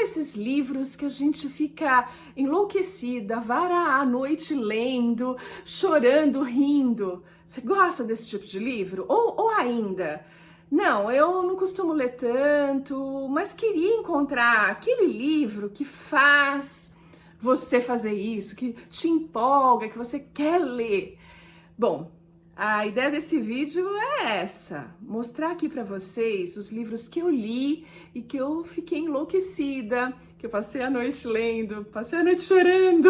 esses livros que a gente fica enlouquecida, vara a noite lendo, chorando, rindo? Você gosta desse tipo de livro? Ou ainda, não, eu não costumo ler tanto, mas queria encontrar aquele livro que faz você fazer isso, que te empolga, que você quer ler. Bom, a ideia desse vídeo é essa, mostrar aqui para vocês os livros que eu li e que eu fiquei enlouquecida, que eu passei a noite lendo, passei a noite chorando.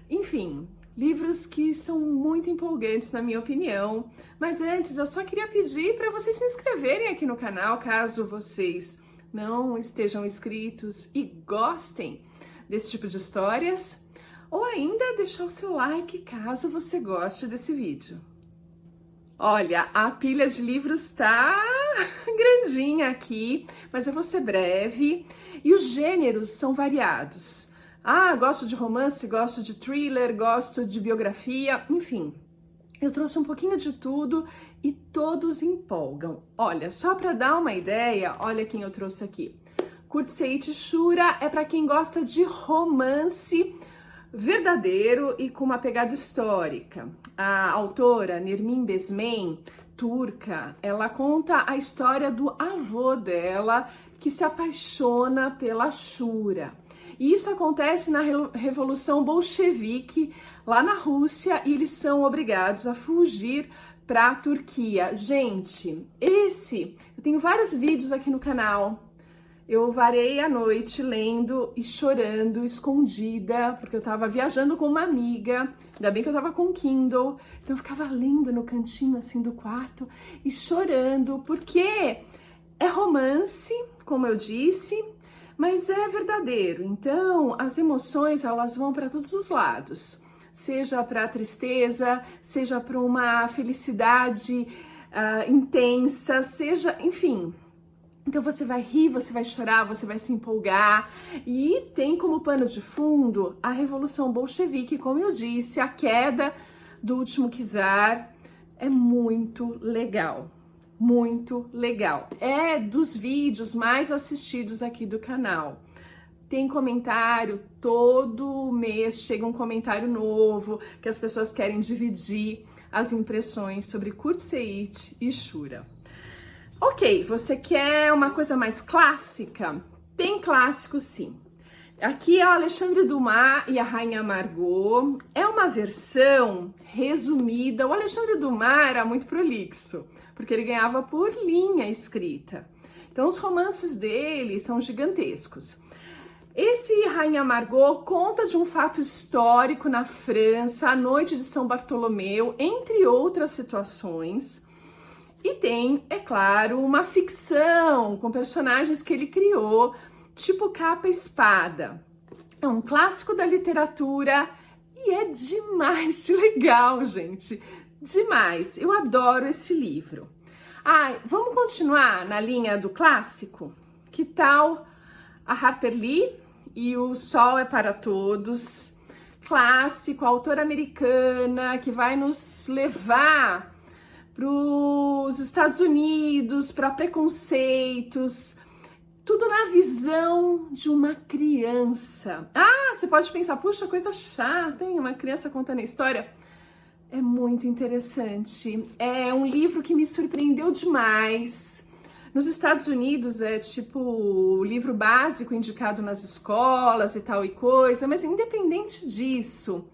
Enfim, livros que são muito empolgantes na minha opinião. Mas antes, eu só queria pedir para vocês se inscreverem aqui no canal, caso vocês não estejam inscritos e gostem desse tipo de histórias, ou ainda deixar o seu like caso você goste desse vídeo. Olha, a pilha de livros tá grandinha aqui, mas eu vou ser breve e os gêneros são variados. Gosto de romance, gosto de thriller, gosto de biografia, enfim. Eu trouxe um pouquinho de tudo e todos empolgam. Olha, só para dar uma ideia, olha quem eu trouxe aqui. Courtesate Shura é para quem gosta de romance verdadeiro e com uma pegada histórica. A autora Nermin Besmen, turca, ela conta a história do avô dela que se apaixona pela Shura. E isso acontece na Revolução Bolchevique, lá na Rússia, e eles são obrigados a fugir para a Turquia. Gente, eu tenho vários vídeos aqui no canal. Eu varei a noite lendo e chorando, escondida, porque eu tava viajando com uma amiga, ainda bem que eu tava com Kindle, então eu ficava lendo no cantinho assim do quarto e chorando, porque é romance, como eu disse, mas é verdadeiro, então as emoções elas vão para todos os lados, seja para tristeza, seja para uma felicidade intensa, seja, enfim. Então você vai rir, você vai chorar, você vai se empolgar e tem como pano de fundo a Revolução Bolchevique, como eu disse, a queda do último czar. É muito legal, muito legal. É dos vídeos mais assistidos aqui do canal. Tem comentário, todo mês chega um comentário novo que as pessoas querem dividir as impressões sobre Courtesate e Shura. Ok, você quer uma coisa mais clássica? Tem clássico sim. Aqui é o Alexandre Dumas e a Rainha Margot. É uma versão resumida. O Alexandre Dumas era muito prolixo, porque ele ganhava por linha escrita. Então os romances dele são gigantescos. Esse Rainha Margot conta de um fato histórico na França, a noite de São Bartolomeu, entre outras situações. E tem, é claro, uma ficção com personagens que ele criou, tipo capa e espada. É um clássico da literatura e é demais de legal, gente. Demais. Eu adoro esse livro. Vamos continuar na linha do clássico? Que tal a Harper Lee e O Sol é para Todos? Clássico, autora americana que vai nos levar para os Estados Unidos, para preconceitos, tudo na visão de uma criança. Você pode pensar, puxa, coisa chata, hein? Uma criança contando a história. É muito interessante. É um livro que me surpreendeu demais. Nos Estados Unidos é tipo o livro básico indicado nas escolas e tal e coisa, mas independente disso,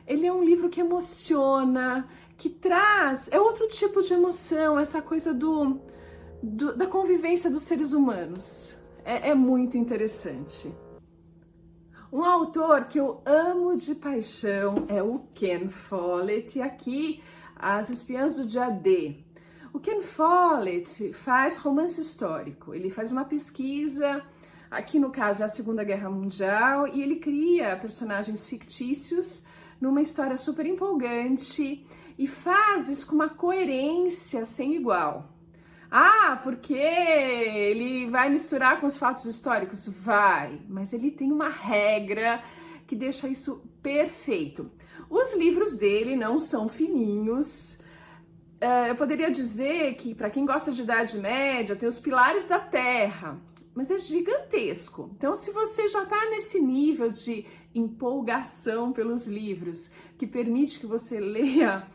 ele é um livro que emociona, que traz, é outro tipo de emoção, essa coisa da convivência dos seres humanos. É muito interessante. Um autor que eu amo de paixão é o Ken Follett, e aqui As Espiãs do Dia D. O Ken Follett faz romance histórico, ele faz uma pesquisa, aqui no caso é a Segunda Guerra Mundial, e ele cria personagens fictícios numa história super empolgante, e faz isso com uma coerência sem igual. Porque ele vai misturar com os fatos históricos? Vai, mas ele tem uma regra que deixa isso perfeito. Os livros dele não são fininhos. Eu poderia dizer que, para quem gosta de Idade Média, tem os Pilares da Terra, mas é gigantesco. Então, se você já está nesse nível de empolgação pelos livros, que permite que você leia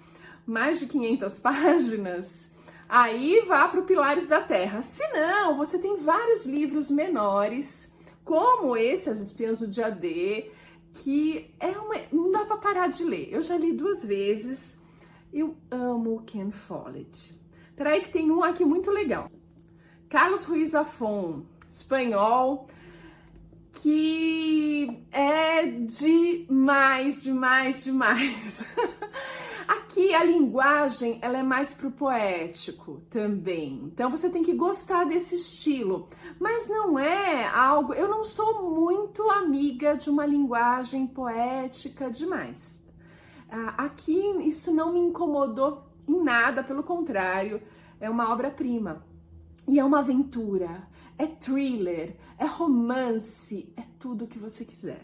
mais de 500 páginas, aí vá para o Pilares da Terra. Se não, você tem vários livros menores, como esse, As Espiãs do Dia D, que não dá para parar de ler. Eu já li 2 vezes, eu amo Ken Follett. Peraí que tem um aqui muito legal. Carlos Ruiz Zafón, espanhol, que é demais, demais, demais. Aqui a linguagem, ela é mais pro poético também. Então você tem que gostar desse estilo. Mas não é algo... Eu não sou muito amiga de uma linguagem poética demais. Aqui isso não me incomodou em nada, pelo contrário, é uma obra-prima. E é uma aventura, é thriller, é romance, é tudo o que você quiser.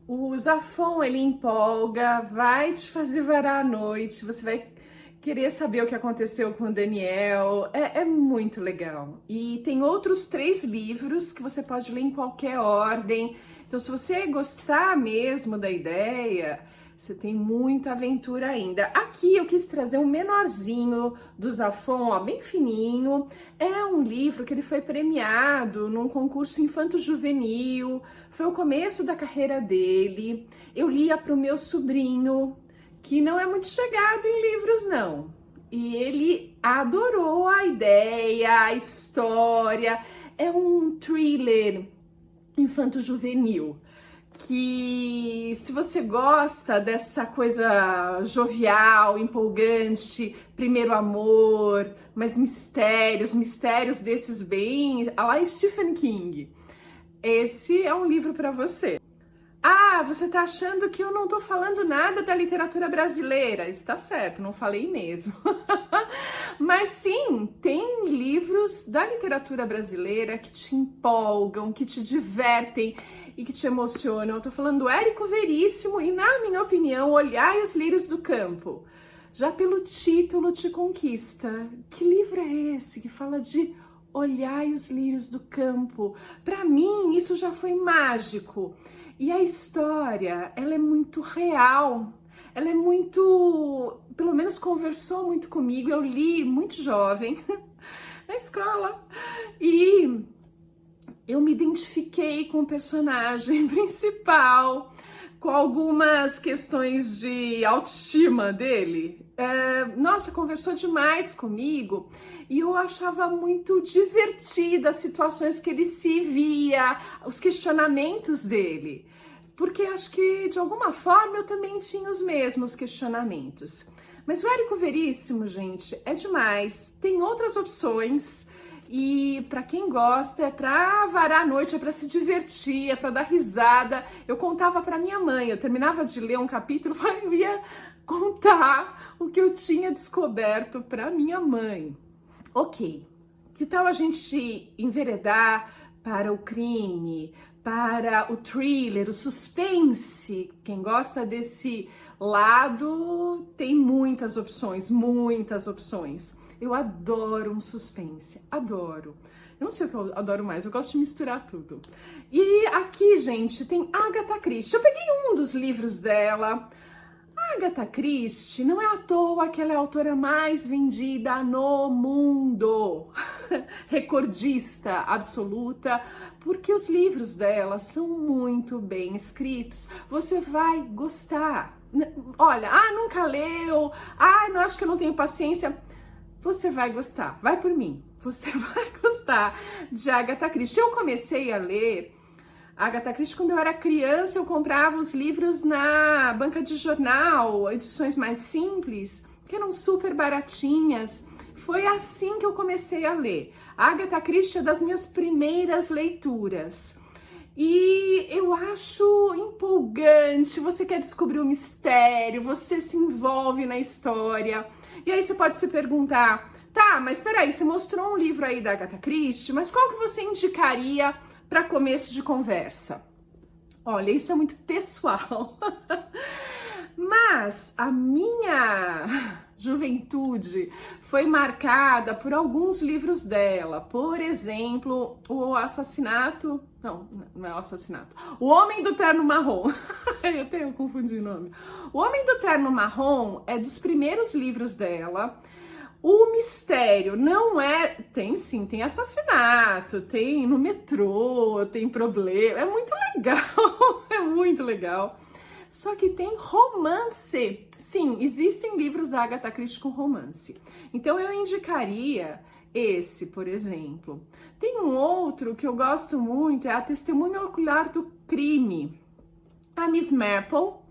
O Zafón, ele empolga, vai te fazer varar a noite, você vai querer saber o que aconteceu com o Daniel, é muito legal. E tem outros 3 livros que você pode ler em qualquer ordem, então se você gostar mesmo da ideia, você tem muita aventura ainda. Aqui eu quis trazer um menorzinho do Zafón, ó, bem fininho. É um livro que ele foi premiado num concurso infanto-juvenil. Foi o começo da carreira dele. Eu lia para o meu sobrinho, que não é muito chegado em livros, não. E ele adorou a ideia, a história. É um thriller infanto-juvenil, que se você gosta dessa coisa jovial, empolgante, primeiro amor, mas mistérios desses bem, a lá Stephen King, esse é um livro para você. Ah, você tá achando que eu não tô falando nada da literatura brasileira? Está certo, não falei mesmo. Mas sim, tem livros da literatura brasileira que te empolgam, que te divertem e que te emocionam. Eu tô falando do Érico Veríssimo e, na minha opinião, Olhai os Lírios do Campo. Já pelo título te conquista. Que livro é esse que fala de olhai os lírios do campo? Para mim, isso já foi mágico. E a história, ela é muito real. Ela é muito, pelo menos conversou muito comigo. Eu li muito jovem na escola e eu me identifiquei com o personagem principal, com algumas questões de autoestima dele. Nossa, conversou demais comigo e eu achava muito divertida as situações que ele se via, os questionamentos dele, porque acho que de alguma forma eu também tinha os mesmos questionamentos. Mas o Érico Veríssimo, gente, é demais. Tem outras opções. E para quem gosta, é para varar a noite, é para se divertir, é para dar risada. Eu contava para minha mãe, eu terminava de ler um capítulo, eu ia contar o que eu tinha descoberto para minha mãe. Ok, que tal a gente enveredar para o crime, para o thriller, o suspense? Quem gosta desse lado tem muitas opções, muitas opções. Eu adoro um suspense, adoro. Eu não sei o que eu adoro mais, eu gosto de misturar tudo. E aqui, gente, tem Agatha Christie. Eu peguei um dos livros dela. A Agatha Christie não é à toa que ela é a autora mais vendida no mundo. Recordista absoluta, porque os livros dela são muito bem escritos. Você vai gostar. Olha, nunca leu, não acho que eu não tenho paciência. Você vai gostar, vai por mim, você vai gostar de Agatha Christie. Eu comecei a ler Agatha Christie quando eu era criança, eu comprava os livros na banca de jornal, edições mais simples, que eram super baratinhas. Foi assim que eu comecei a ler. A Agatha Christie é das minhas primeiras leituras. E eu acho empolgante, você quer descobrir o mistério, você se envolve na história. E aí você pode se perguntar, tá, mas peraí, você mostrou um livro aí da Agatha Christie, mas qual que você indicaria para começo de conversa? Olha, isso é muito pessoal. Mas a minha juventude foi marcada por alguns livros dela. Por exemplo, O Assassinato... Não é o Assassinato. O Homem do Terno Marrom. Eu confundi o nome. O Homem do Terno Marrom é dos primeiros livros dela. O mistério não é... Tem sim, tem assassinato, tem no metrô, tem problema. É muito legal, é muito legal. Só que tem romance. Sim, existem livros da Agatha Christie com romance. Então eu indicaria esse, por exemplo. Tem um outro que eu gosto muito, é A Testemunha Ocular do Crime. A Miss Marple.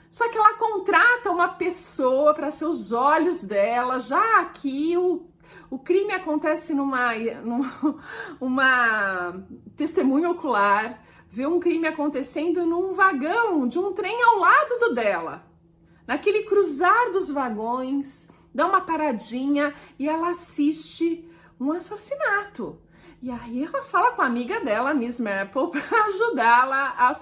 Só que ela contrata uma pessoa para ser os olhos dela, já que o crime acontece numa testemunha ocular, vê um crime acontecendo num vagão de um trem ao lado do dela. Naquele cruzar dos vagões, dá uma paradinha e ela assiste um assassinato. E aí ela fala com a amiga dela, Miss Marple, para ajudá-la a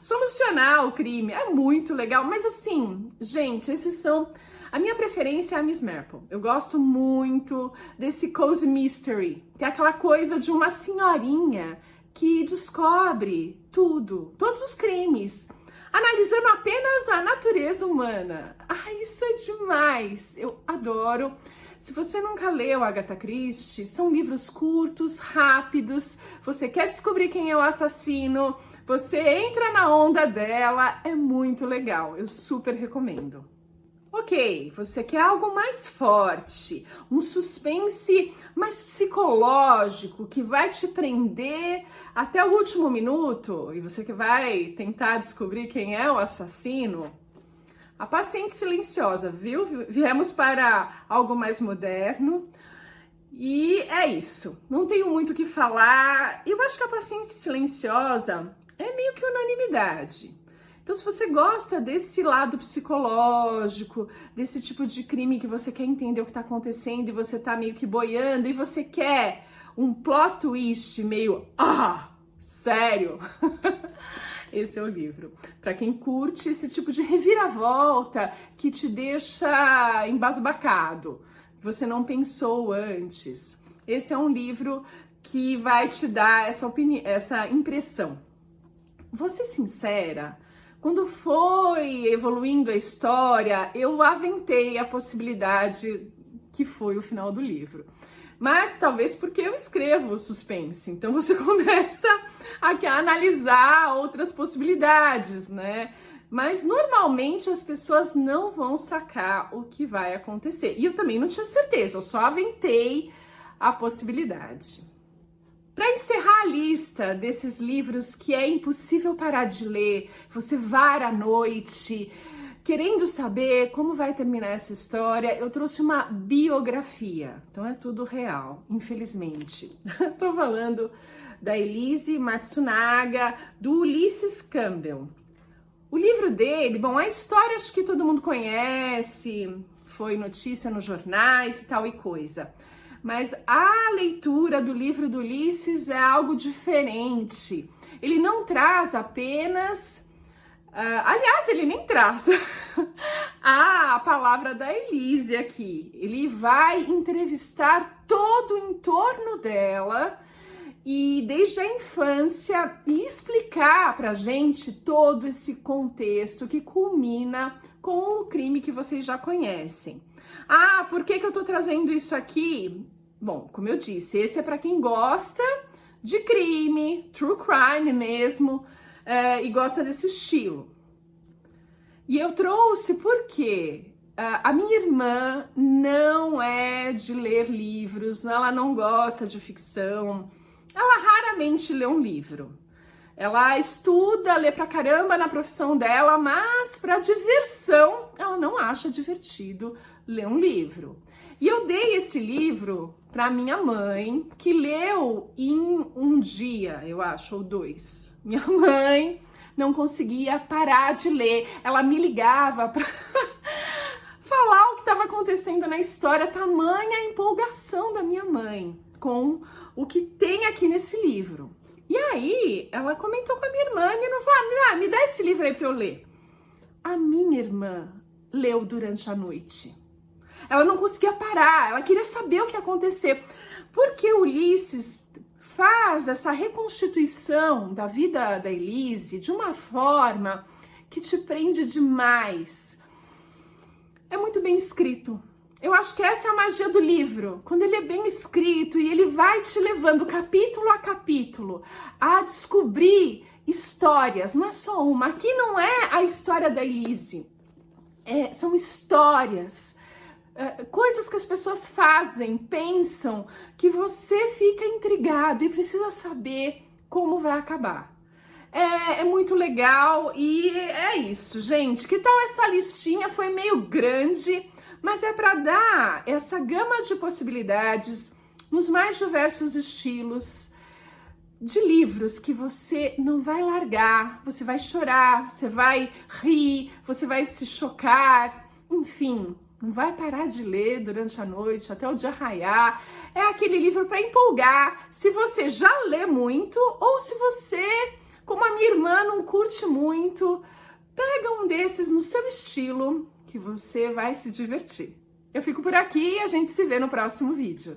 solucionar o crime. É muito legal, mas assim, gente, esses são... A minha preferência é a Miss Marple. Eu gosto muito desse cozy mystery, que é aquela coisa de uma senhorinha que descobre tudo, todos os crimes, analisando apenas a natureza humana. Isso é demais! Eu adoro. Se você nunca leu Agatha Christie, são livros curtos, rápidos, você quer descobrir quem é o assassino, você entra na onda dela, é muito legal, eu super recomendo. Ok, você quer algo mais forte, um suspense mais psicológico, que vai te prender até o último minuto, e você que vai tentar descobrir quem é o assassino? A Paciente Silenciosa, viu? Viemos para algo mais moderno e é isso. Não tenho muito o que falar. Eu acho que A Paciente Silenciosa é meio que unanimidade. Então, se você gosta desse lado psicológico, desse tipo de crime que você quer entender o que está acontecendo e você tá meio que boiando e você quer um plot twist meio... sério? Esse é o livro. Para quem curte esse tipo de reviravolta que te deixa embasbacado, você não pensou antes. Esse é um livro que vai te dar essa impressão. Vou ser sincera, quando foi evoluindo a história, eu aventei a possibilidade que foi o final do livro. Mas talvez porque eu escrevo suspense, então você começa a analisar outras possibilidades, né? Mas normalmente as pessoas não vão sacar o que vai acontecer. E eu também não tinha certeza, eu só aventei a possibilidade. Para encerrar a lista desses livros que é impossível parar de ler, você vara à noite, querendo saber como vai terminar essa história, eu trouxe uma biografia. Então é tudo real, infelizmente. Tô falando da Elise Matsunaga, do Ulysses Campbell. O livro dele, bom, a história acho que todo mundo conhece, foi notícia nos jornais e tal e coisa. Mas a leitura do livro do Ulysses é algo diferente. Ele não traz apenas... aliás, ele nem traz a palavra da Elise aqui. Ele vai entrevistar todo o entorno dela e desde a infância e explicar pra gente todo esse contexto que culmina com o crime que vocês já conhecem. Por que eu tô trazendo isso aqui? Bom, como eu disse, esse é para quem gosta de crime, true crime mesmo, e gosta desse estilo. E eu trouxe porque a minha irmã não é de ler livros, ela não gosta de ficção, ela raramente lê um livro. Ela estuda, lê pra caramba na profissão dela, mas para diversão ela não acha divertido ler um livro. E eu dei esse livro para minha mãe, que leu em um dia, eu acho, ou 2. Minha mãe não conseguia parar de ler, ela me ligava para falar o que estava acontecendo na história, tamanha a empolgação da minha mãe com o que tem aqui nesse livro. E aí, ela comentou com a minha irmã e não falou, me dá esse livro aí para eu ler. a minha irmã leu durante a noite. Ela não conseguia parar, ela queria saber o que ia acontecer. Porque Ulisses faz essa reconstituição da vida da Elise de uma forma que te prende demais. É muito bem escrito. Eu acho que essa é a magia do livro, quando ele é bem escrito e ele vai te levando capítulo a capítulo a descobrir histórias, não é só uma. Aqui não é a história da Elise, são histórias, coisas que as pessoas fazem, pensam, que você fica intrigado e precisa saber como vai acabar. É muito legal e é isso, gente. Que tal essa listinha? Foi meio grande, mas é para dar essa gama de possibilidades nos mais diversos estilos de livros que você não vai largar, você vai chorar, você vai rir, você vai se chocar, enfim, não vai parar de ler durante a noite até o dia raiar. É aquele livro para empolgar, se você já lê muito ou se você, como a minha irmã, não curte muito, pega um desses no seu estilo que você vai se divertir. Eu fico por aqui e a gente se vê no próximo vídeo.